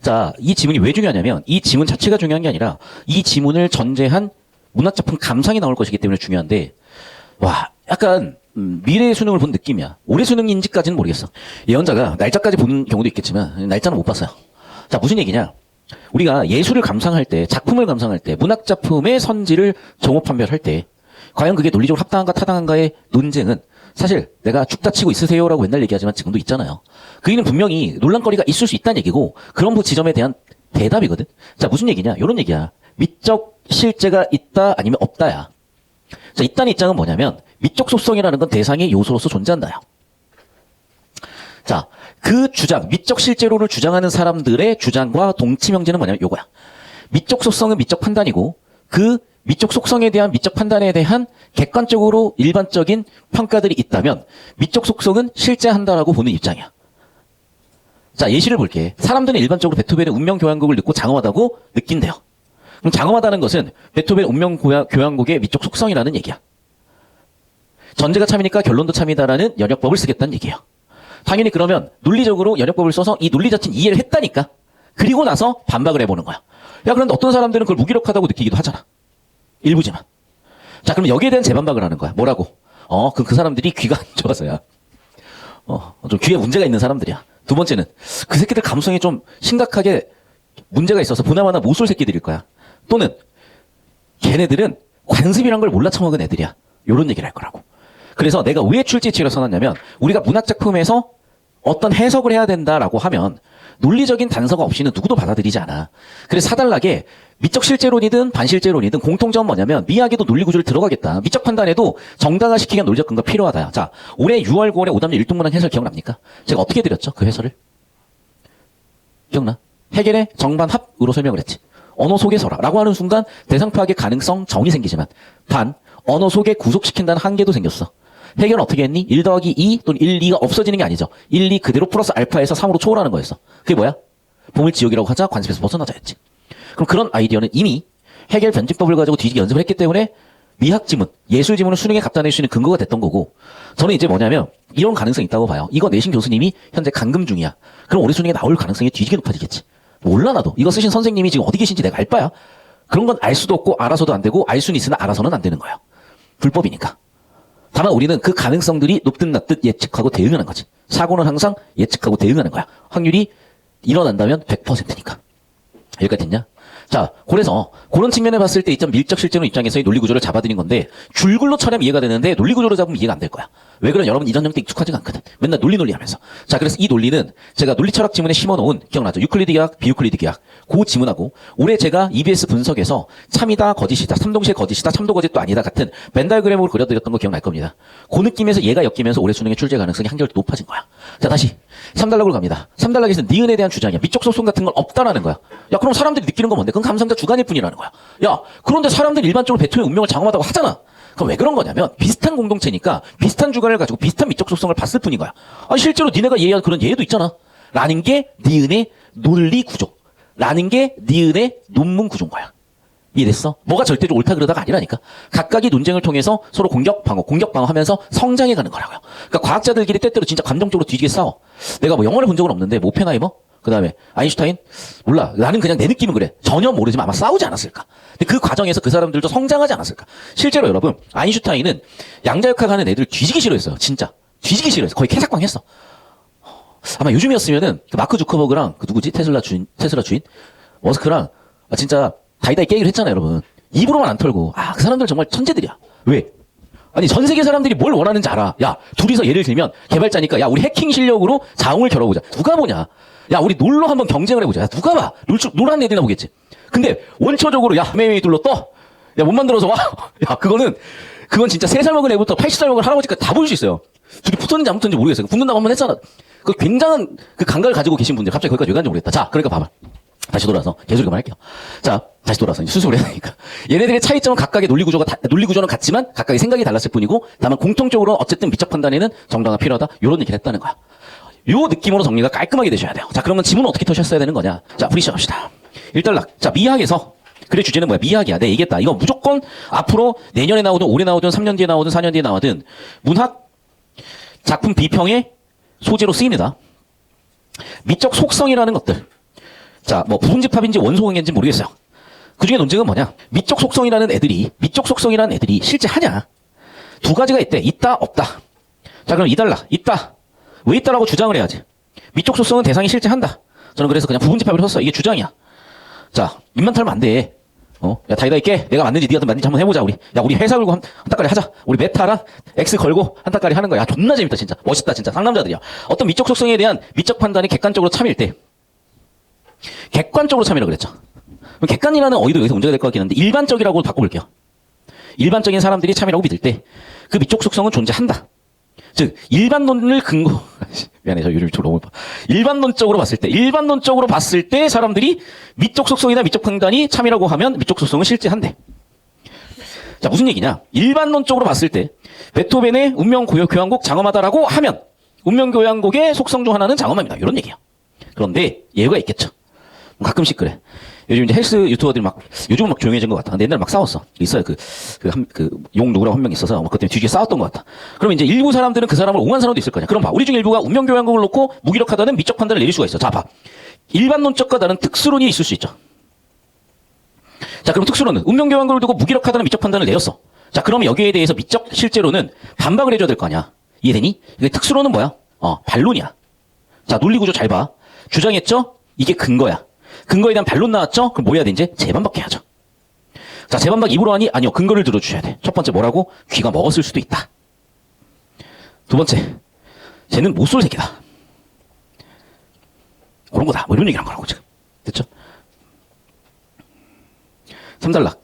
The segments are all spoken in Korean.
자, 이 지문이 왜 중요하냐면 이 지문 자체가 중요한 게 아니라 이 지문을 전제한 문학작품 감상이 나올 것이기 때문에 중요한데, 와, 약간 미래의 수능을 본 느낌이야. 올해 수능인지까지는 모르겠어. 예언자가 날짜까지 본 경우도 있겠지만 날짜는 못 봤어요. 자, 무슨 얘기냐? 우리가 예술을 감상할 때, 작품을 감상할 때, 문학작품의 선지를 정오 판별할 때 과연 그게 논리적으로 합당한가 타당한가의 논쟁은 사실 내가 죽다 치고 있으세요라고 맨날 얘기하지만 지금도 있잖아요. 그 얘기는 분명히 논란거리가 있을 수 있다는 얘기고 그런 지점에 대한 대답이거든. 자, 무슨 얘기냐? 이런 얘기야. 미적 실제가 있다 아니면 없다야. 자, 있다는 입장은 뭐냐면 미적 속성이라는 건 대상의 요소로서 존재한다요. 자, 그 주장, 미적 실제로를 주장하는 사람들의 주장과 동치명제는 뭐냐면 요거야. 미적 속성은 미적 판단이고 그 미적 속성에 대한 미적 판단에 대한 객관적으로 일반적인 평가들이 있다면 미적 속성은 실제한다라고 보는 입장이야. 자, 예시를 볼게. 사람들은 일반적으로 베토벤의 운명 교향곡을 듣고 장엄하다고 느낀대요. 그럼 장엄하다는 것은 베토벤 운명 교향곡의 미적 속성이라는 얘기야. 전제가 참이니까 결론도 참이다라는 연역법을 쓰겠다는 얘기예요. 당연히 그러면 논리적으로 연역법을 써서 이 논리 자체는 이해를 했다니까. 그리고 나서 반박을 해보는 거야. 야, 그런데 어떤 사람들은 그걸 무기력하다고 느끼기도 하잖아. 일부지만. 자, 그럼 여기에 대한 재반박을 하는 거야. 뭐라고? 그럼 그 사람들이 귀가 안 좋아서야. 좀 귀에 문제가 있는 사람들이야. 두 번째는 그 새끼들 감성이 좀 심각하게 문제가 있어서 보나마나 못쏠 새끼들일 거야. 또는 걔네들은 관습이란 걸 몰라 처먹은 애들이야. 요런 얘기를 할 거라고. 그래서 내가 왜 출제치를 써놨냐면 우리가 문학작품에서 어떤 해석을 해야 된다라고 하면 논리적인 단서가 없이는 누구도 받아들이지 않아. 그래서 사달라게 미적 실제론이든 반실제론이든 공통점은 뭐냐면 미학에도 논리구조를 들어가겠다. 미적 판단에도 정당화시키기 위한 논리적 근거가 필요하다. 자, 올해 6월 9월에 오답률 일동문학 해설 기억납니까? 제가 어떻게 드렸죠? 그 해설을? 기억나? 해겔의 정반합으로 설명을 했지. 언어 속에서라고 하는 순간 대상 파악의 가능성 정이 생기지만 단 언어 속에 구속시킨다는 한계도 생겼어. 해결은 어떻게 했니? 1 더하기 2 또는 1, 2가 없어지는 게 아니죠. 1, 2 그대로 플러스 알파에서 3으로 초월하는 거였어. 그게 뭐야? 보물지옥이라고 하자 관습에서 벗어나자였지. 그럼 그런 아이디어는 이미 해결 변증법을 가지고 뒤지기 연습을 했기 때문에 미학지문, 예술지문을 수능에 갖다 낼 수 있는 근거가 됐던 거고 저는 이제 뭐냐면 이런 가능성이 있다고 봐요. 이거 내신 교수님이 현재 감금 중이야. 그럼 올해 수능에 나올 가능성이 뒤지게 높아지겠지. 몰라 나도. 이거 쓰신 선생님이 지금 어디 계신지 내가 알 바야. 그런 건 알 수도 없고 알아서도 안 되고 알 수는 있으나 알아서는 안 되는 거예요. 불법이니까. 다만 우리는 그 가능성들이 높든 낮든 예측하고 대응하는 거지. 사고는 항상 예측하고 대응하는 거야. 확률이 일어난다면 100%니까. 여기까지 됐냐? 자, 그래서 그런 측면에 봤을 때 이점 밀적 실제론 입장에서의 논리구조를 잡아드린 건데 줄글로 처리하면 이해가 되는데 논리구조로 잡으면 이해가 안 될 거야. 왜 그런 여러분 이전 형태 익숙하지가 않거든. 맨날 논리 하면서. 자, 그래서 이 논리는 제가 논리철학 지문에 심어놓은 기억나죠? 유클리드 계약, 비유클리드 계약. 그 지문하고 올해 제가 EBS 분석에서 참이다, 거짓이다, 참동시의 거짓이다, 참도 거짓도 아니다 같은 벤 다이어그램으로 그려드렸던 거 기억날 겁니다. 그 느낌에서 얘가 엮이면서 올해 수능의 출제 가능성이 한결 높아진 거야. 자, 다시 3단락으로 갑니다. 3단락에서 니은에 대한 주장이야. 미적 소송 같은 건 없다라는 거야. 야, 그럼 사람들이 느끼는 건 뭔데? 그건 감상자 주관일 뿐이라는 거야. 야, 그런데 사람들이 일반적으로 베토벤의 운명을 장엄하다고 하잖아. 그럼 왜 그런 거냐면 비슷한 공동체니까 비슷한 주관을 가지고 비슷한 미적 속성을 봤을 뿐인 거야. 아니, 실제로 니네가 이해한 그런 예도 있잖아. 라는 게 니은의 논리 구조. 라는 게 니은의 논문 구조인 거야. 이해됐어? 뭐가 절대적으로 옳다 그러다가 아니라니까. 각각의 논쟁을 통해서 서로 공격 방어 하면서 성장해 가는 거라고요. 그러니까 과학자들끼리 때때로 진짜 감정적으로 뒤지게 싸워. 내가 뭐 영화를 본 적은 없는데 뭐 오펜하이머? 그 다음에 아인슈타인? 몰라. 나는 그냥 내 느낌은 그래. 전혀 모르지만 아마 싸우지 않았을까. 근데 그 과정에서 그 사람들도 성장하지 않았을까. 실제로 여러분, 아인슈타인은 양자역학 하는 애들 뒤지기 싫어했어요. 진짜. 뒤지기 싫어했어. 거의 캐삭광 했어. 아마 요즘이었으면은 그 마크 주커버그랑 그 누구지? 테슬라 주인? 머스크랑 진짜 다이다이 깨기를 했잖아요, 여러분. 입으로만 안 털고. 그 사람들 정말 천재들이야. 왜? 아니, 전 세계 사람들이 뭘 원하는지 알아. 야, 둘이서 예를 들면 개발자니까 야, 우리 해킹 실력으로 자웅을 겨뤄보자. 누가 보냐? 야, 우리 롤로 한번 경쟁을 해보자. 야, 누가 봐? 롤하는 애들이나 보겠지. 근데 원초적으로 야, MMA 둘로 떠. 야, 못 만들어서 와. 야, 그건 진짜 3살 먹은 애부터 80살 먹은 할아버지까지 다 볼 수 있어요. 둘이 붙었는지 안 붙었는지 모르겠어요. 붙는다고 한번 했잖아. 그 굉장한 그 감각을 가지고 계신 분들 갑자기 거기까지 왜 간지 모르겠다. 자, 그러니까 봐봐. 다시 돌아서 개소리 그만할게요. 자, 다시 돌아서 수습을 해야 되니까. 얘네들의 차이점은 각각의 논리구조는 같지만 각각의 생각이 달랐을 뿐이고 다만 공통적으로 어쨌든 미적 판단에는 정당화가 필요하다. 이런 얘기를 했다는 거야. 요 느낌으로 정리가 깔끔하게 되셔야 돼요. 자, 그러면 지문은 어떻게 터셨어야 되는 거냐? 자, 풀이 시작합시다. 1단락. 자, 미학에서 그래 주제는 뭐야? 미학이야. 내가 얘기했다. 이거 무조건 앞으로 내년에 나오든 올해 나오든 3년 뒤에 나오든 4년 뒤에 나오든 문학 작품 비평의 소재로 쓰입니다. 미적 속성이라는 것들. 자, 뭐 부분집합인지 원소관계인지 모르겠어요. 그 중에 논쟁은 뭐냐? 미적 속성이라는 애들이 실제 하냐? 두 가지가 있대. 있다, 없다. 자, 그럼 이달라. 있다. 왜 있다라고 주장을 해야지. 미적 속성은 대상이 실제 한다. 저는 그래서 그냥 부분집합을 썼어. 이게 주장이야. 자, 입만 털면 안 돼. 야, 다이다 있게. 내가 맞는지 네가 맞는지 한번 해보자, 우리. 야, 우리 회사 걸고 한 따까리 하자. 우리 메타랑 X 걸고 한 따까리 하는 거야. 야, 존나 재밌다, 진짜. 멋있다, 진짜. 상남자들이야. 어떤 미적 속성에 대한 미적 판단이 객관적으로 참일 때. 객관적으로 참이라고 그랬죠. 그럼 객관이라는 어휘도 여기서 문제가 될 것 같긴 한데, 일반적이라고 바꿔볼게요. 일반적인 사람들이 참이라고 믿을 때, 그 미적 속성은 존재한다. 즉, 일반론을 근거, 미안해, 저 요즘 좀 너무, 일반론적으로 봤을 때 사람들이 미적 속성이나 미적 판단이 참이라고 하면 미적 속성은 실제한대. 자, 무슨 얘기냐? 일반론적으로 봤을 때, 베토벤의 운명 교향곡 장엄하다라고 하면, 운명 교향곡의 속성 중 하나는 장엄합니다. 이런 얘기야. 그런데 예외가 있겠죠. 가끔씩 그래. 요즘 이제 헬스 유튜버들이 요즘은 막 조용해진 것 같아. 근데 옛날에 막 싸웠어. 있어요. 용 누구라고 한 명 있어서, 그것 때문에 뒤지게 싸웠던 것 같아. 그럼 이제 일부 사람들은 그 사람을 옹호한 사람도 있을 거냐. 그럼 봐. 우리 중 일부가 운명교향곡을 놓고 무기력하다는 미적 판단을 내릴 수가 있어. 자, 봐. 일반론적과 다른 특수론이 있을 수 있죠. 자, 그럼 특수론은 운명교향곡을 두고 무기력하다는 미적 판단을 내렸어. 자, 그러면 여기에 대해서 미적 실제로는 반박을 해줘야 될 거 아니야. 이해되니? 이게 특수론은 뭐야? 반론이야. 자, 논리구조 잘 봐. 주장했죠? 이게 근거야. 근거에 대한 반론 나왔죠? 그럼 뭐 해야 돼, 이제? 재반박해야죠. 자, 재반박 입으로 하니? 아니요, 근거를 들어주셔야 돼. 첫 번째 뭐라고? 귀가 먹었을 수도 있다. 두 번째, 쟤는 못 쏠 새끼다. 그런 거다. 뭐 이런 얘기를 한 거라고, 지금. 됐죠? 3단락.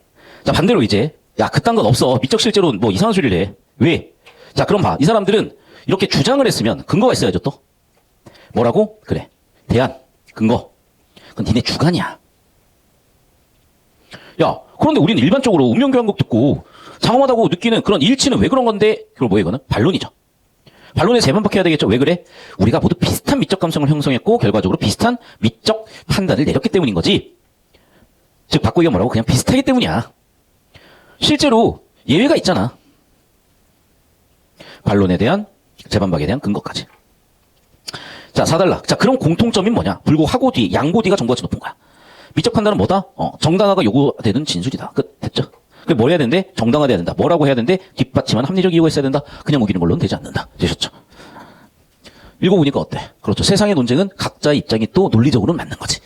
자, 반대로 이제, 야, 그딴 건 없어. 미적 실제로 뭐 이상한 소리를 해. 왜? 자, 그럼 봐. 이 사람들은 이렇게 주장을 했으면 근거가 있어야죠, 또. 뭐라고? 그래. 대안, 근거. 그건 니네 주관이야. 야, 그런데 우리는 일반적으로 운명교향곡 듣고 장엄하다고 느끼는 그런 일치는 왜 그런 건데, 그걸 뭐예요, 이거는? 반론이죠. 반론에 재반박해야 되겠죠. 왜 그래? 우리가 모두 비슷한 미적 감성을 형성했고, 결과적으로 비슷한 미적 판단을 내렸기 때문인 거지. 즉, 바꾸기가 뭐라고? 그냥 비슷하기 때문이야. 실제로 예외가 있잖아. 반론에 대한, 재반박에 대한 근거까지. 자, 4단락. 자, 그런 공통점이 뭐냐? 불고 하고 뒤, 양고 뒤가 정보가치 높은 거야. 미적 판단은 뭐다? 정당화가 요구되는 진술이다. 끝. 됐죠? 그게 뭐 해야 되는데? 정당화돼야 된다. 뭐라고 해야 되는데? 뒷받침한 합리적 이유가 있어야 된다. 그냥 우기는 걸로는 되지 않는다. 되셨죠? 읽어보니까 어때? 그렇죠. 세상의 논쟁은 각자의 입장이 또 논리적으로는 맞는 거지.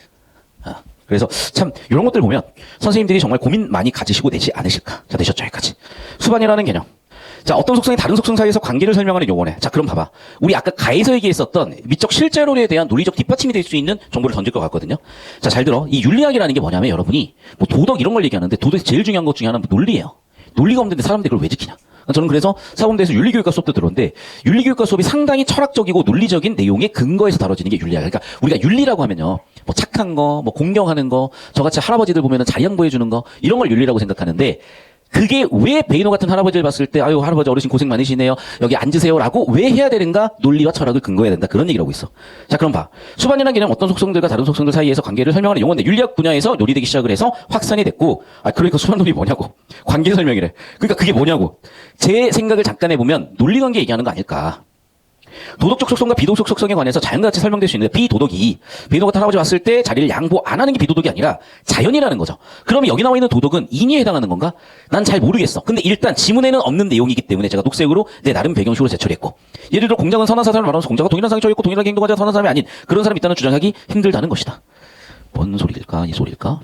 그래서 참 이런 것들 보면 선생님들이 정말 고민 많이 가지시고 되지 않으실까. 자, 되셨죠? 여기까지. 수반이라는 개념. 자, 어떤 속성이 다른 속성 사이에서 관계를 설명하는 용어네. 자, 그럼 봐봐. 우리 아까 가에서 얘기했었던 미적 실제론에 대한 논리적 뒷받침이 될 수 있는 정보를 던질 것 같거든요. 자, 잘 들어. 이 윤리학이라는 게 뭐냐면 여러분이 뭐 도덕 이런 걸 얘기하는데 도덕에서 제일 중요한 것 중에 하나는 논리예요. 논리가 없는데 사람들이 그걸 왜 지키냐. 저는 그래서 사범대에서 윤리교육과 수업도 들었는데 윤리교육과 수업이 상당히 철학적이고 논리적인 내용의 근거에서 다뤄지는 게 윤리학. 그러니까 우리가 윤리라고 하면요. 뭐 착한 거, 뭐 공경하는 거, 저같이 할아버지들 보면은 자리 양보해 주는 거 이런 걸 윤리라고 생각하는데 그게 왜 베이노 같은 할아버지를 봤을 때 아유 할아버지 어르신 고생 많으시네요. 여기 앉으세요라고 왜 해야 되는가? 논리와 철학을 근거해야 된다. 그런 얘기를 하고 있어. 자, 그럼 봐. 수반이라는 개념 어떤 속성들과 다른 속성들 사이에서 관계를 설명하는 용어인데 윤리학 분야에서 논리되기 시작을 해서 확산이 됐고 그러니까 수반론이 뭐냐고. 관계 설명이래. 그러니까 그게 뭐냐고. 제 생각을 잠깐 해보면 논리관계 얘기하는 거 아닐까. 도덕적 속성과 비도덕적 속성에 관해서 자연같이 설명될 수 있는데 비도덕이 베이노 같은 할아버지 왔을 때 자리를 양보 안 하는 게 비도덕이 아니라 자연이라는 거죠. 그러면 여기 나와 있는 도덕은 인위에 해당하는 건가? 난 잘 모르겠어. 근데 일단 지문에는 없는 내용이기 때문에 제가 녹색으로 내 나름 배경식으로 제출했고 예를 들어 공자는 선한 사람을 말하면서 공자가 동일한 상에 처했고 동일하게 행동하자 선한 사람이 아닌 그런 사람이 있다는 주장하기 힘들다는 것이다. 뭔 소리일까? 이 소리일까?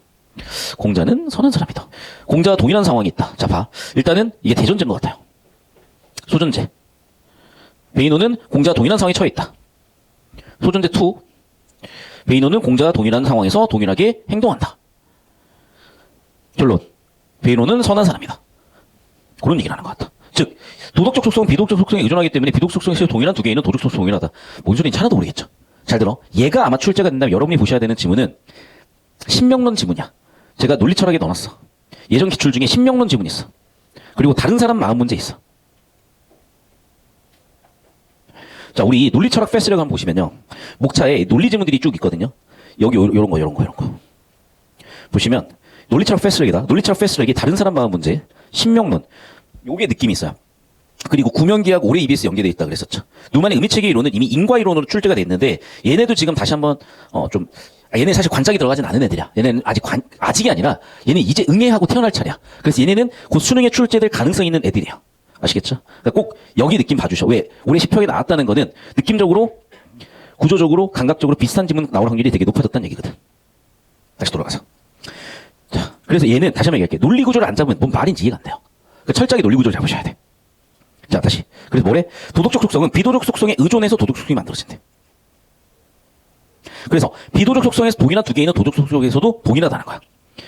공자는 선한 사람이다. 공자와 동일한 상황이 있다. 자, 봐. 일단은 이게 대전제인 것 같아요. 소전제. 베이노는 공자와 동일한 상황에 처해 있다. 소전제 2. 베이노는 공자와 동일한 상황에서 동일하게 행동한다. 결론. 베이노는 선한 사람이다. 그런 얘기를 하는 것 같다. 즉, 도덕적 속성은 비도덕적 속성에 의존하기 때문에 비도덕적 속성에서 동일한 두 개인은 도덕적 속성이 동일하다. 뭔 소리인지 하나도 모르겠죠. 잘 들어. 얘가 아마 출제가 된다면 여러분이 보셔야 되는 지문은 신명론 지문이야. 제가 논리철학에 넣어놨어. 예전 기출 중에 신명론 지문이 있어. 그리고 다른 사람 마음 문제 있어. 자, 우리 논리철학 패스를 한번 보시면요. 목차에 논리 지문들이 쭉 있거든요. 여기 요런 거. 보시면 논리철학 패스력이다. 논리철학 패스력이 다른 사람 마음 문제, 신명론. 요게 느낌이 있어요. 그리고 구명기하고 오래 EBS 연계되어 있다 그랬었죠. 누만의 의미체계 이론은 이미 인과 이론으로 출제가 됐는데 얘네도 지금 다시 한번 좀 얘네 사실 관짝이 들어가진 않은 애들이야. 얘네는 아직이 아니라 얘는 이제 응애하고 태어날 차례야. 그래서 얘네는 곧 수능에 출제될 가능성이 있는 애들이야. 아시겠죠? 그러니까 꼭 여기 느낌 봐주셔. 왜? 올해 10평에 나왔다는 거는 느낌적으로, 구조적으로, 감각적으로 비슷한 지문 나올 확률이 되게 높아졌다는 얘기거든. 다시 돌아가서. 자, 그래서 얘는 다시 한번 얘기할게. 논리 구조를 안 잡으면 뭔 말인지 이해가 안 돼요. 그러니까 철저하게 논리 구조를 잡으셔야 돼. 자, 다시. 그래서 뭐래? 도덕적 속성은 비도덕 속성에 의존해서 도덕 속성이 만들어진대. 그래서 비도덕 속성에서 동일한 두 개인은 도덕 속성에서도 동일하다는 거야.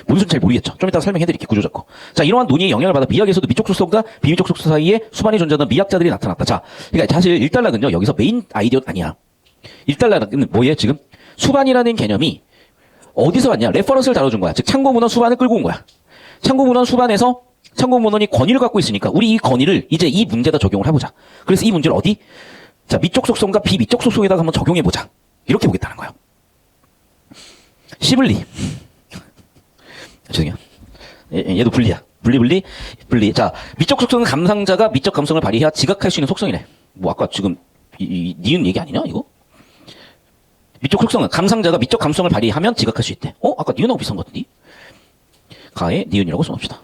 무슨 소리인지 잘 모르겠죠. 좀 이따 설명해드릴게. 구조 잡고. 자, 이러한 논의의 영향을 받아 미학에서도 미적 속성과 비미적 속성 사이에 수반이 존재하는 미학자들이 나타났다. 자, 그러니까 사실 1달락은요. 여기서 메인 아이디어 아니야. 1달락은 뭐예요? 지금 수반이라는 개념이 어디서 왔냐? 레퍼런스를 다뤄준 거야. 즉 참고문헌 수반을 끌고 온 거야. 참고문헌 수반에서 참고문헌이 권위를 갖고 있으니까 우리 이 권위를 이제 이 문제에다 적용을 해보자. 그래서 이 문제를 어디? 자, 미적 속성과 비미적 속성에다가 한번 적용해보자. 이렇게 보겠다는 거예요. 시블리. 죄송해요. 얘도 분리야. 분리. 자, 미적 속성은 감상자가 미적 감성을 발휘해야 지각할 수 있는 속성이래. 뭐 아까 지금 니은 얘기 아니냐 이거? 미적 속성은 감상자가 미적 감성을 발휘하면 지각할 수 있대. 아까 니은하고 비슷한 것 같은데? 가에 니은이라고 써봅시다.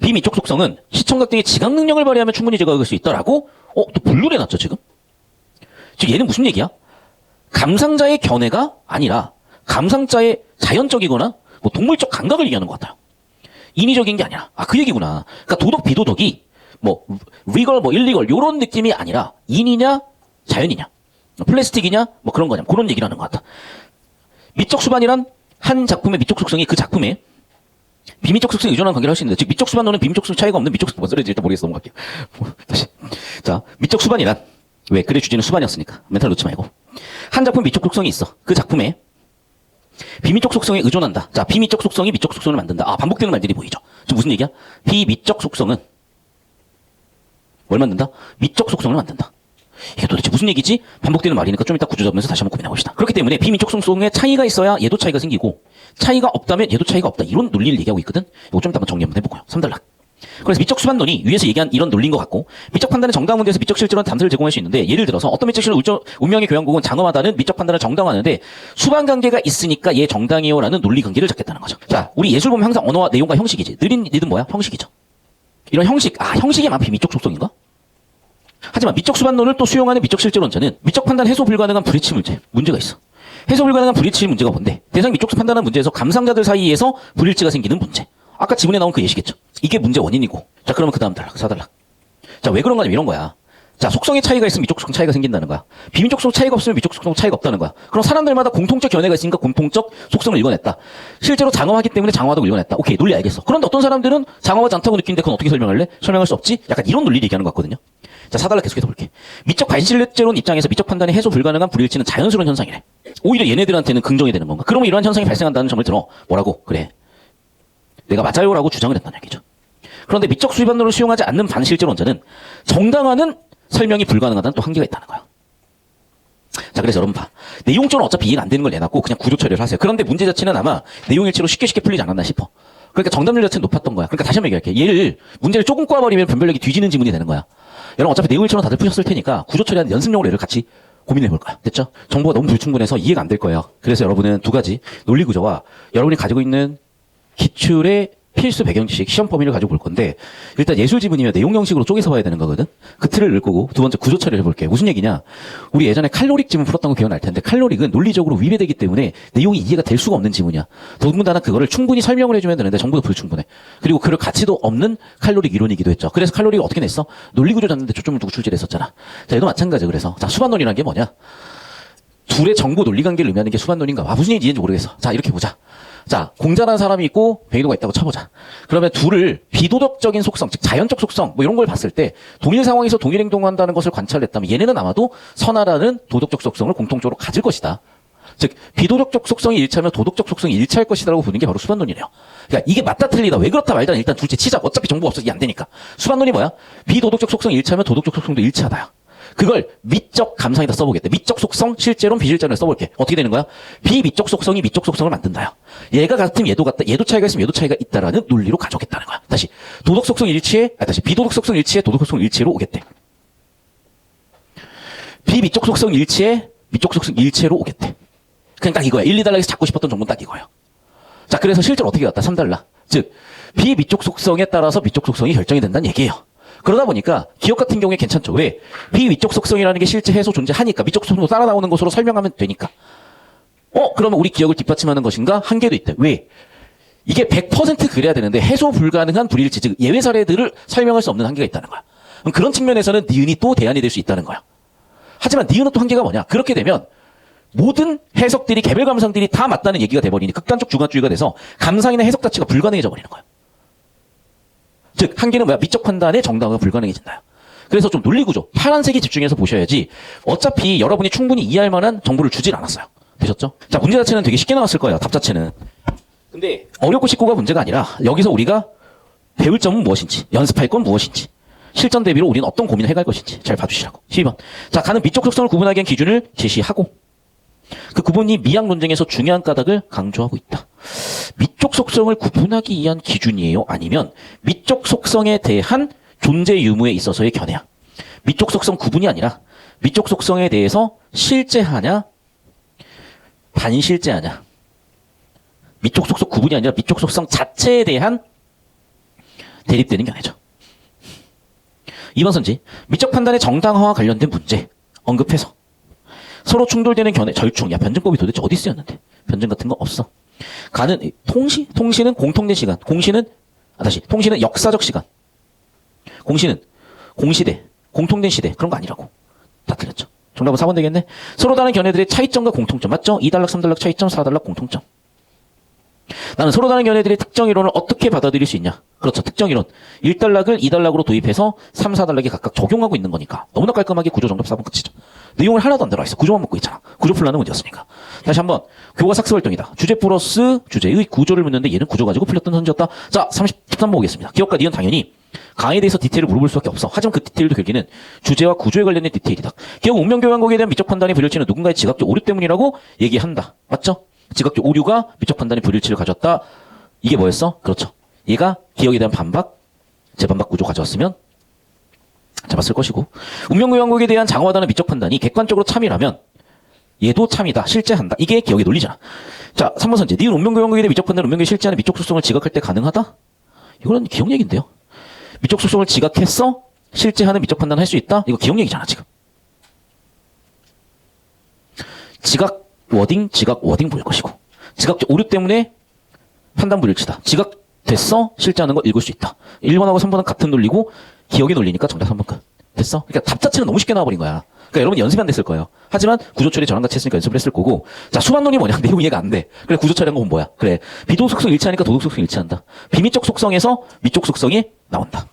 비미적 속성은 시청각 등의 지각 능력을 발휘하면 충분히 지각할 수 있다라고 또 분류를 해놨죠 지금. 즉 얘는 무슨 얘기야? 감상자의 견해가 아니라 감상자의 자연적이거나 뭐 동물적 감각을 얘기하는 것 같아요. 인위적인 게 아니라 그 얘기구나. 그러니까 도덕 비도덕이 뭐 리걸 뭐 일리걸 요런 느낌이 아니라 인이냐 자연이냐 플라스틱이냐 뭐 그런 거냐 그런 얘기를 하는 것 같아. 미적 수반이란 한 작품의 미적 속성이 그 작품의 비미적 속성에 의존하는 관계를 할 수 있는데 즉 미적 수반론은 비미적 속성 차이가 없는 미적 수반 소리인지 일단 모르겠어 넘어갈게요. 다시. 자, 미적 수반이란 왜 글의 주제는 수반이었으니까 멘탈 놓지 말고 한 작품 미적 속성이 있어. 그 작품에 비미적 속성에 의존한다. 자, 비미적 속성이 미적 속성을 만든다. 반복되는 말들이 보이죠. 지금 무슨 얘기야? 비미적 속성은 뭘 만든다? 미적 속성을 만든다. 이게 도대체 무슨 얘기지? 반복되는 말이니까 좀 이따 구조 잡으면서 다시 한번 고민해봅시다. 그렇기 때문에 비미적 속성에 차이가 있어야 얘도 차이가 생기고 차이가 없다면 얘도 차이가 없다. 이런 논리를 얘기하고 있거든. 이거 좀 이따 한번 정리 한번 해보고요. 3단락. 그래서 미적 수반론이 위에서 얘기한 이런 논리인 것 같고 미적 판단은 정당 문제에서 미적 실제로는 단서를 제공할 수 있는데 예를 들어서 어떤 미적 실은 운명의 교양국은 장엄하다는 미적 판단을 정당화하는데 수반 관계가 있으니까 얘 정당이요라는 논리 관계를 잡겠다는 거죠. 자, 우리 예술 보면 항상 언어와 내용과 형식이지. 느린 뭐야? 형식이죠. 이런 형식, 형식에만 비미적 속성인가? 하지만 미적 수반론을 또 수용하는 미적 실제론자는 미적 판단 해소 불가능한 불일치 문제가 있어. 해소 불가능한 불일치 문제가 뭔데? 대상 미적 판단한 문제에서 감상자들 사이에서 불일치가 생기는 문제. 아까 지문에 나온 그 예시겠죠. 이게 문제 원인이고. 자, 그러면 그 다음 단락, 4단락. 자, 왜 그런 거냐면 이런 거야. 자, 속성의 차이가 있으면 미적 속성 차이가 생긴다는 거야. 비미적 속성 차이가 없으면 미적 속성 차이가 없다는 거야. 그럼 사람들마다 공통적 견해가 있으니까 공통적 속성을 읽어냈다. 실제로 장엄하기 때문에 장엄하다고 읽어냈다. 오케이, 논리 알겠어. 그런데 어떤 사람들은 장엄하지 않다고 느끼는데 그건 어떻게 설명할래? 설명할 수 없지? 약간 이런 논리를 얘기하는 것 같거든요. 자, 4단락 계속해서 볼게. 미적 관실제론 입장에서 미적 판단이 해소 불가능한 불일치는 자연스러운 현상이래. 오히려 얘네들한테는 긍정이 되는 건가? 그러면 이러한 현상이 발생한다는 점을 들어. 뭐라고? 그래. 내가 맞아요라고 주장을 했다는 얘기죠. 그런데 미적 수반론을 수용하지 않는 반실제론자는 정당화는 설명이 불가능하다는 또 한계가 있다는 거야. 자, 그래서 여러분 봐. 내용적으로 어차피 이해가 안 되는 걸 내놨고 그냥 구조 처리를 하세요. 그런데 문제 자체는 아마 내용일치로 쉽게 풀리지 않았나 싶어. 그러니까 정답률 자체는 높았던 거야. 그러니까 다시 한번 얘기할게. 얘를 문제를 조금 꼬아버리면 변별력이 뒤지는 지문이 되는 거야. 여러분 어차피 내용일치로 다들 푸셨을 테니까 구조 처리하는 연습용으로 얘를 같이 고민해 볼 거야. 됐죠? 정보가 너무 불충분해서 이해가 안 될 거예요. 그래서 여러분은 두 가지 논리 구조와 여러분이 가지고 있는 기출의 필수 배경 지식, 시험 범위를 가지고 볼 건데 일단 예술 지문이면 내용 형식으로 쪼개서 봐야 되는 거거든. 그 틀을 읽을 거고 두 번째 구조 처리를 해볼게요. 무슨 얘기냐? 우리 예전에 칼로릭 지문 풀었던 거 기억날 텐데 칼로릭은 논리적으로 위배되기 때문에 내용이 이해가 될 수가 없는 지문이야. 더군다나 그거를 충분히 설명을 해주면 되는데 전부 다 불충분해. 그리고 그럴 가치도 없는 칼로릭 이론이기도 했죠. 그래서 칼로릭을 어떻게 냈어? 논리 구조 잡는데 초점을 두고 출제를 했었잖아. 자, 얘도 마찬가지. 그래서 자, 수반론이라는 게 뭐냐? 둘의 정보 논리 관계를 의미하는 게 수반론인가? 무슨 얘기인지 모르겠어. 자, 이렇게 보자. 자, 공자라는 사람이 있고 백인호가 있다고 쳐보자. 그러면 둘을 비도덕적인 속성, 즉 자연적 속성 뭐 이런 걸 봤을 때 동일 상황에서 동일 행동한다는 것을 관찰했다면 얘네는 아마도 선하라는 도덕적 속성을 공통적으로 가질 것이다. 즉 비도덕적 속성이 일치하면 도덕적 속성이 일치할 것이다라고 보는 게 바로 수반론이래요. 그러니까 이게 맞다 틀리다 왜 그렇다 말다 일단 둘째 치자. 어차피 정보가 없어서 이해 안 되니까. 수반론이 뭐야? 비도덕적 속성이 일치하면 도덕적 속성도 일치하다야. 그걸 미적 감상에다 써보겠대. 미적 속성, 실제론, 비실제론에 써볼게. 어떻게 되는 거야? 비미적 속성이 미적 속성을 만든다요. 얘가 같으면 얘도 같다. 얘도 차이가 있으면 얘도 차이가 있다라는 논리로 가져오겠다는 거야. 다시 도덕 속성 일치에, 다시 비도덕 속성 일치에 도덕 속성 일치로 오겠대. 비미적 속성 일치에 미적 속성 일치로 오겠대. 그냥 딱 이거야. 1, 2달러에서 잡고 싶었던 정보는 딱 이거예요. 자, 그래서 실제로 어떻게 갔다? 3달러. 즉, 비미쪽 속성에 따라서 미쪽 속성이 결정이 된다는 얘기예요. 그러다 보니까 기업 같은 경우에 괜찮죠. 왜? 비미쪽 속성이라는 게 실제 해소 존재하니까 미쪽 속성도 따라 나오는 것으로 설명하면 되니까. 그러면 우리 기억을 뒷받침하는 것인가? 한계도 있대. 왜? 이게 100% 그래야 되는데 해소 불가능한 불일치, 즉 예외 사례들을 설명할 수 없는 한계가 있다는 거야. 그럼 그런 측면에서는 니은이 또 대안이 될 수 있다는 거야. 하지만 니은은 또 한계가 뭐냐? 그렇게 되면 모든 해석들이, 개별 감상들이 다 맞다는 얘기가 돼버리니 극단적 주관주의가 돼서 감상이나 해석 자체가 불가능해져 버리는 거야. 즉 한계는 뭐야? 미적 판단의 정당화가 불가능해진다. 그래서 좀 논리구조, 파란색에 집중해서 보셔야지 어차피 여러분이 충분히 이해할 만한 정보를 주질 않았어요. 되셨죠? 자, 문제 자체는 되게 쉽게 나왔을 거예요. 답 자체는. 근데 어렵고 쉽고가 문제가 아니라 여기서 우리가 배울 점은 무엇인지, 연습할 건 무엇인지, 실전 대비로 우리는 어떤 고민을 해갈 것인지 잘 봐주시라고. 12번. 자, 가는 미적 속성을 구분하기 위한 기준을 제시하고 그 구분이 미학 논쟁에서 중요한 까닭을 강조하고 있다. 미적 속성을 구분하기 위한 기준이에요? 아니면 미적 속성에 대한 존재 유무에 있어서의 견해야? 미적 속성 구분이 아니라 미적 속성에 대해서 실제하냐, 반실제하냐? 미적 속성 구분이 아니라 미적 속성 자체에 대한 대립되는 견해죠. 2번 선지. 미적 판단의 정당화와 관련된 문제 언급해서 서로 충돌되는 견해, 절충. 야, 변증법이 도대체 어디 쓰였는데? 변증 같은 거 없어. 가는 통시는 공통된 시간. 통시는 역사적 시간. 공시는 공시대, 공통된 시대. 그런 거 아니라고. 다 틀렸죠. 정답은 4번 되겠네. 서로 다른 견해들의 차이점과 공통점. 맞죠? 2달러, 3달러 차이점, 4달러 공통점. 나는 서로 다른 견해들의 특정 이론을 어떻게 받아들일 수 있냐? 그렇죠. 특정 이론. 1달락을 2달락으로 도입해서 3, 4달락에 각각 적용하고 있는 거니까. 너무나 깔끔하게 구조 정답 4번 끝이죠. 내용을 하나도 안 들어가 있어. 구조만 묻고 있잖아. 구조 풀라는 문제였으니까. 다시 한번. 교과 삭스 활동이다. 주제 플러스 주제의 구조를 묻는데 얘는 구조 가지고 풀렸던 선지였다. 자, 13번 보겠습니다. 기억과 니은 당연히 강의에 대해서 디테일을 물어볼 수밖에 없어. 하지만 그 디테일도 결국에는 주제와 구조에 관련된 디테일이다. 기억 운명교환곡에 대한 미적 판단의 불일치는 누군가의 지각적 오류 때문이라고 얘기한다. 맞죠? 지각적 오류가 미적 판단의 불일치를 가졌다. 이게 뭐였어? 그렇죠. 얘가 기억에 대한 반박, 재반박 구조 가져왔으면 잡았을 것이고, 운명교환곡에 대한 장화하다는 미적 판단이 객관적으로 참이라면 얘도 참이다, 실제한다. 이게 기억의 논리잖아. 자, 3번 선지. 니은 운명교환곡에 대한 미적 판단, 운명교에 실제하는 미적 속성을 지각할 때 가능하다? 이거는 기억 얘기인데요. 미적 속성을 지각했어? 실제하는 미적 판단을 할 수 있다? 이거 기억 얘기잖아, 지금. 지각 워딩 보일 것이고. 지각적 오류 때문에 판단 불일치다. 지각됐어? 실제하는 거 읽을 수 있다. 1번하고 3번은 같은 논리고 기억의 논리니까 정답 3번 끝. 됐어? 그러니까 답 자체는 너무 쉽게 나와버린 거야. 그러니까 여러분 연습이 안 됐을 거예요. 하지만 구조처리 저랑 같이 했으니까 연습을 했을 거고. 자, 수반론이 뭐냐? 내용 이해가 안 돼. 그래, 구조처리한 거 보면 뭐야? 그래, 비도덕 속성 일치하니까 도덕 속성 일치한다. 비미적 속성에서 미적 속성이 나온다.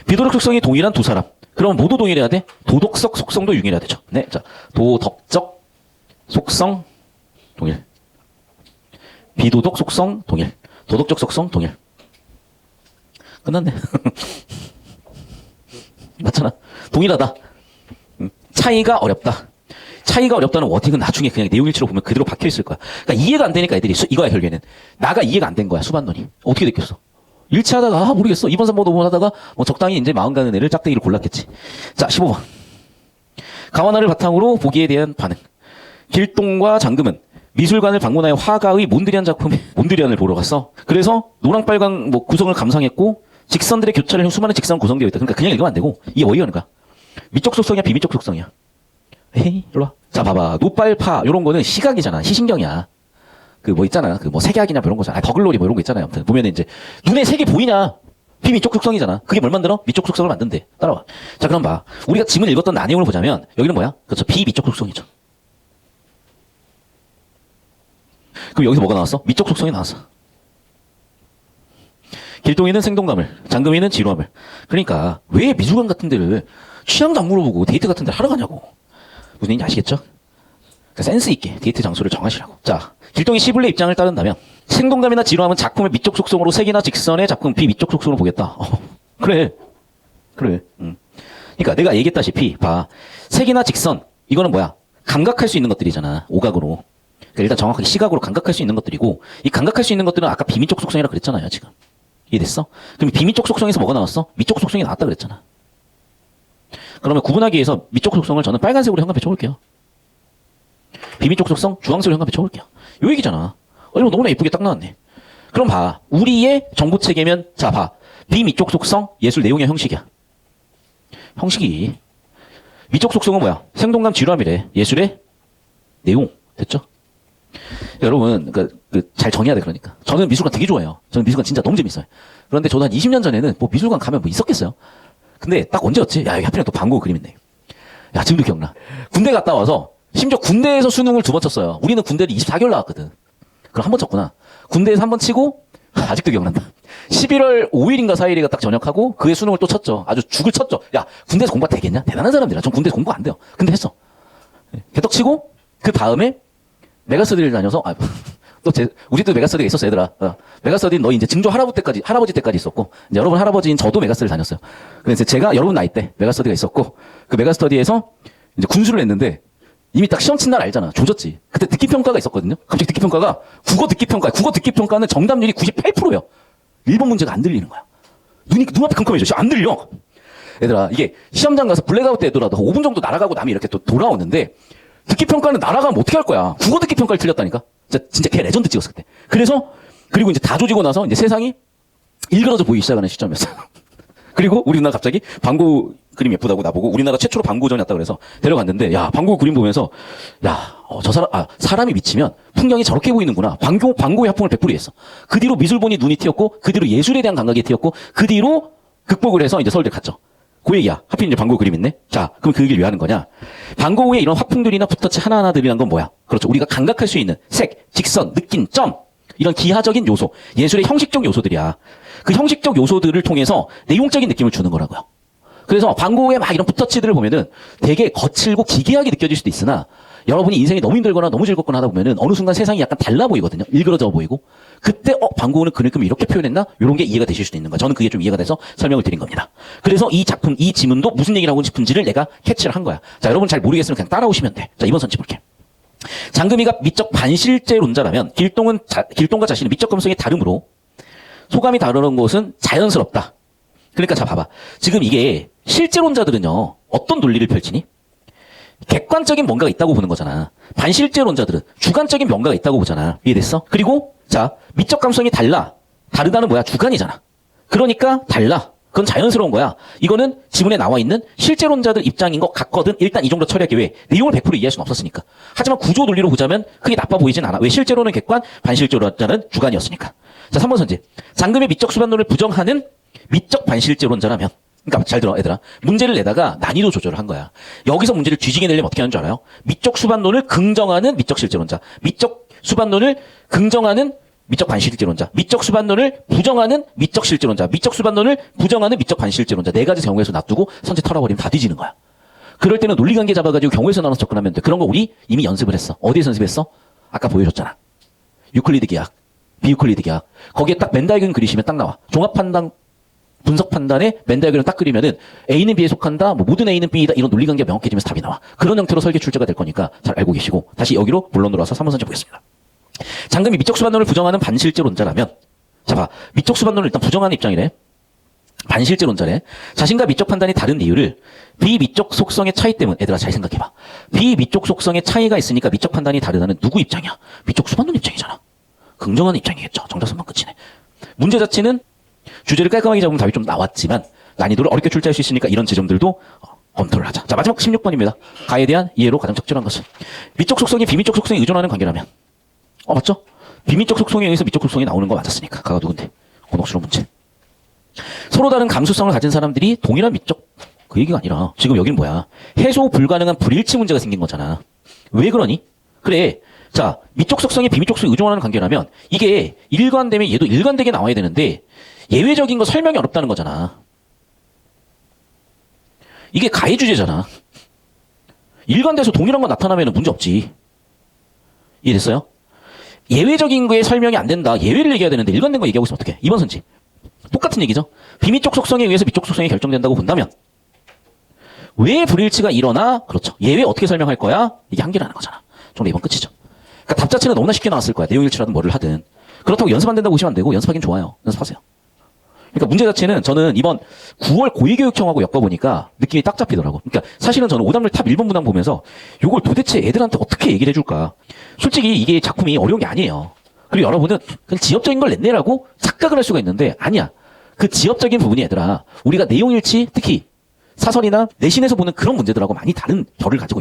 비도덕 속성이 동일한 두 사람. 그럼 모두 동일해야 돼? 도덕적 속성도 융일해야 되죠. 네, 자, 도덕적 속성 동일. 비도덕 속성 동일. 도덕적 속성 동일. 끝났네. 맞잖아. 동일하다. 차이가 어렵다. 차이가 어렵다는 워딩은 나중에 그냥 내용일치로 보면 그대로 박혀 있을 거야. 그러니까 이해가 안 되니까 애들이 이거야 결국에는. 나가 이해가 안 된 거야 수반론이. 어떻게 됐겠어? 일치하다가 모르겠어. 2번 3번 5번 하다가 뭐 적당히 이제 마음 가는 애를 짝대기를 골랐겠지. 자, 15번. 가와나를 바탕으로 보기에 대한 반응. 길동과 장금은 미술관을 방문하여 화가의 몬드리안 작품의 몬드리안을 보러 갔어. 그래서 노랑 빨강 뭐 구성을 감상했고 직선들의 교차를 형 수많은 직선 구성되어 있다. 그러니까 그냥 읽으면 안 되고 이게 뭐 이거는 거야? 미적 속성이야, 비미적 속성이야? 에이, 일로 와. 자, 봐봐. 노빨파 요런 거는 시각이잖아. 시신경이야. 그 뭐 있잖아. 그 뭐 색약이냐 뭐 이런 거잖아. 더글로리 뭐 이런 거 있잖아요. 아무튼 보면 이제 눈에 색이 보이냐? 비미적 속성이잖아. 그게 뭘 만들어? 미적 속성을 만든대. 따라와. 자, 그럼 봐. 우리가 지문 읽었던 내용을 보자면 여기는 뭐야? 그렇죠. 비미적 속성이죠. 그럼 여기서 뭐가 나왔어? 미적 속성이 나왔어. 길동이는 생동감을, 장금이는 지루함을. 그러니까 왜 미술관 같은 데를 취향도 안 물어보고 데이트 같은 데를 하러 가냐고. 무슨 얘기인지 아시겠죠? 그러니까 센스 있게 데이트 장소를 정하시라고. 자, 길동이 시블레 입장을 따른다면 생동감이나 지루함은 작품의 미적 속성으로 색이나 직선의 작품 비미적 속성으로 보겠다. 그래. 그러니까 내가 얘기했다시피 봐. 색이나 직선 이거는 뭐야? 감각할 수 있는 것들이잖아. 오각으로. 그러니까 일단 정확하게 시각으로 감각할 수 있는 것들이고 이 감각할 수 있는 것들은 아까 비미적 속성이라 그랬잖아요. 지금. 이해됐어? 그럼 비미적 속성에서 뭐가 나왔어? 미적 속성이 나왔다 그랬잖아. 그러면 구분하기 위해서 미적 속성을 저는 빨간색으로 현관에 쳐볼게요. 비미쪽 속성 주황색으로 현관 배쳐볼게요. 요 얘기잖아. 이거 너무나 예쁘게 딱 나왔네. 그럼 봐. 우리의 정보 체계면 자 봐. 비미쪽 속성 예술 내용의 형식이야. 형식이 미쪽 속성은 뭐야? 생동감 지루함이래. 예술의 내용. 됐죠? 여러분, 잘 정해야 돼, 그러니까. 저는 미술관 되게 좋아해요. 저는 미술관 진짜 너무 재밌어요. 그런데 저도 한 20년 전에는 뭐 미술관 가면 뭐 있었겠어요? 근데 딱 언제였지? 야, 여기 하필이면 또 방고 그림 있네. 야, 지금도 기억나. 군대 갔다 와서, 심지어 군대에서 수능을 2번 쳤어요. 우리는 군대를 24개월 나왔거든. 그럼 한 번 쳤구나. 군대에서 한 번 치고, 아직도 기억난다. 11월 5일인가 4일인가 딱 전역하고, 그의 수능을 또 쳤죠. 아주 죽을 쳤죠. 야, 군대에서 공부가 되겠냐? 대단한 사람들이야. 전 군대에서 공부가 안 돼요. 근데 했어. 개떡 치고, 그 다음에, 메가스터디를 다녀서, 우리도 메가스터디가 있었어, 얘들아. 메가스터디는 너 이제 증조 할아버지 때까지 있었고, 이제 여러분 할아버지인 저도 메가스터디를 다녔어요. 그래서 제가 여러분 나이 때 메가스터디가 있었고, 그 메가스터디에서 이제 군수를 했는데, 이미 딱 시험 친 날 알잖아. 조졌지. 그때 듣기평가가 있었거든요. 갑자기 듣기평가가, 국어 듣기평가는 정답률이 98%예요. 1번 문제가 안 들리는 거야. 눈앞에 컴컴해져. 안 들려. 얘들아, 이게 시험장 가서 블랙아웃 때더라도 5분 정도 날아가고 나면 이렇게 또 돌아오는데, 듣기평가는 날아가면 어떻게 할 거야? 국어 듣기평가를 틀렸다니까? 진짜 걔 레전드 찍었을 때. 그리고 이제 다 조지고 나서 이제 세상이 일그러져 보이기 시작하는 시점이었어요. 그리고 우리 누나 갑자기 방구 그림 예쁘다고 나보고 우리나라 최초로 방구전이 왔다 그래서 데려갔는데, 야, 방구 그림 보면서, 야, 사람이 미치면 풍경이 저렇게 보이는구나. 방구의 학풍을 베풀이 했어. 그 뒤로 미술 보니 눈이 튀었고, 그 뒤로 예술에 대한 감각이 튀었고, 그 뒤로 극복을 해서 이제 서울대 갔죠. 그 얘기야. 하필 이제 방구 그림 있네? 자, 그럼 그 얘기를 왜 하는 거냐? 방구의 이런 확풍들이나 붓터치 하나하나들이란 건 뭐야? 그렇죠. 우리가 감각할 수 있는 색, 직선, 느낌, 점. 이런 기하적인 요소. 예술의 형식적 요소들이야. 그 형식적 요소들을 통해서 내용적인 느낌을 주는 거라고요. 그래서 방구의 막 이런 붓터치들을 보면은 되게 거칠고 기괴하게 느껴질 수도 있으나, 여러분이 인생이 너무 힘들거나 너무 즐겁거나 하다 보면은 어느 순간 세상이 약간 달라 보이거든요. 일그러져 보이고. 그때 방구는 그만큼 이렇게 표현했나? 이런 게 이해가 되실 수도 있는 거야. 저는 그게 좀 이해가 돼서 설명을 드린 겁니다. 그래서 이 작품, 이 지문도 무슨 얘기를 하고 싶은지를 내가 캐치를 한 거야. 자, 여러분 잘 모르겠으면 그냥 따라오시면 돼. 자, 이번 선지 볼게. 장금이가 미적 반실제론자라면 길동과 자신의 미적 감성이 다르므로 소감이 다르는 것은 자연스럽다. 그러니까 자, 봐봐. 지금 이게 실제론자들은요, 어떤 논리를 펼치니? 객관적인 뭔가가 있다고 보는 거잖아. 반실제론자들은 주관적인 뭔가가 있다고 보잖아. 이해됐어? 그리고 자, 미적 감성이 다르다는 뭐야? 주관이잖아. 그러니까 달라. 그건 자연스러운 거야. 이거는 지문에 나와 있는 실제론자들 입장인 것 같거든. 일단 이 정도 처리하기 위해 내용을 100% 이해할 수는 없었으니까. 하지만 구조 논리로 보자면 크게 나빠 보이진 않아. 왜? 실제로는 객관, 반실제론자는 주관이었으니까. 자, 3번 선지. 장금의 미적 수반론을 부정하는 미적 반실제론자라면, 그러니까 잘 들어, 얘들아. 문제를 내다가 난이도 조절을 한 거야. 여기서 문제를 뒤지게 내려면 어떻게 하는 줄 알아요? 미적 수반론을 긍정하는 미적 실제론자, 미적 수반론을 긍정하는 미적 반실제론자, 미적 수반론을 부정하는 미적 실제론자, 미적 수반론을 부정하는 미적 반실제론자, 4가지 경우에서 놔두고 선제 털어버리면 다 뒤지는 거야. 그럴 때는 논리관계 잡아가지고 경우에서 나눠서 접근하면 돼. 그런 거 우리 이미 연습을 했어. 어디에서 연습했어? 아까 보여줬잖아. 유클리드 기하, 비유클리드 기하. 거기에 딱 벤다이어그램 그리시면 딱 나와. 종합판단, 분석 판단에 벤다이어그램 딱 그리면은 A는 B에 속한다, 뭐 모든 A는 B이다, 이런 논리관계가 명확해지면서 답이 나와. 그런 형태로 설계 출제가 될 거니까 잘 알고 계시고, 다시 여기로 본론으로 와서 3번 선지 보겠습니다. 장금이 미적 수반론을 부정하는 반실제론자라면, 자 봐, 미적 수반론을 일단 부정하는 입장이래. 반실제론자래. 자신과 미적 판단이 다른 이유를 비미적 속성의 차이 때문에, 얘들아 잘 생각해봐. 비미적 속성의 차이가 있으니까 미적 판단이 다르다는 누구 입장이야? 미적 수반론 입장이잖아. 긍정하는 입장이겠죠. 정답 3번 끝이네. 문제 자체는 주제를 깔끔하게 잡으면 답이 좀 나왔지만 난이도를 어렵게 출제할 수 있으니까 이런 지점들도 검토를 하자. 자, 마지막 16번입니다. 가에 대한 이해로 가장 적절한 것은 미적 속성이 비미적 속성에 의존하는 관계라면, 맞죠? 비미적 속성에 의해서 미적 속성이 나오는 거 맞았으니까. 가가 누군데? 곤혹스러운 문제. 서로 다른 감수성을 가진 사람들이 동일한 미적, 그 얘기가 아니라 지금 여기는 뭐야? 해소 불가능한 불일치 문제가 생긴 거잖아. 왜 그러니? 그래. 자, 미적 속성이 비미적 속성에 의존하는 관계라면 이게 일관되면 얘도 일관되게 나와야 되는데 예외적인 거 설명이 어렵다는 거잖아. 이게 가해 주제잖아. 일관돼서 동일한 거 나타나면 문제 없지. 이해됐어요? 예외적인 거에 설명이 안 된다. 예외를 얘기해야 되는데 일관된 거 얘기하고 있으면 어떡해. 2번 선지. 똑같은 얘기죠. 비미적 속성에 의해서 미적 속성이 결정된다고 본다면 왜 불일치가 일어나? 그렇죠. 예외 어떻게 설명할 거야? 이게 한계라는 거잖아. 정말 이번 끝이죠. 그러니까 답 자체는 너무나 쉽게 나왔을 거야. 내용일치라든 뭐를 하든. 그렇다고 연습 안 된다고 보시면 안 되고 연습하긴 좋아요. 연습하세요. 그러니까 문제 자체는 저는 이번 9월 고위교육청하고 엮어보니까 느낌이 딱 잡히더라고. 그러니까 사실은 저는 오답률 탑 1번 문항 보면서 요걸 도대체 애들한테 어떻게 얘기를 해줄까. 솔직히 이게 작품이 어려운 게 아니에요. 그리고 여러분은 그냥 지엽적인 걸 냈네라고 착각을 할 수가 있는데 아니야. 그 지엽적인 부분이 얘들아 우리가 내용일치 특히 사설이나 내신에서 보는 그런 문제들하고 많이 다른 결을 가지고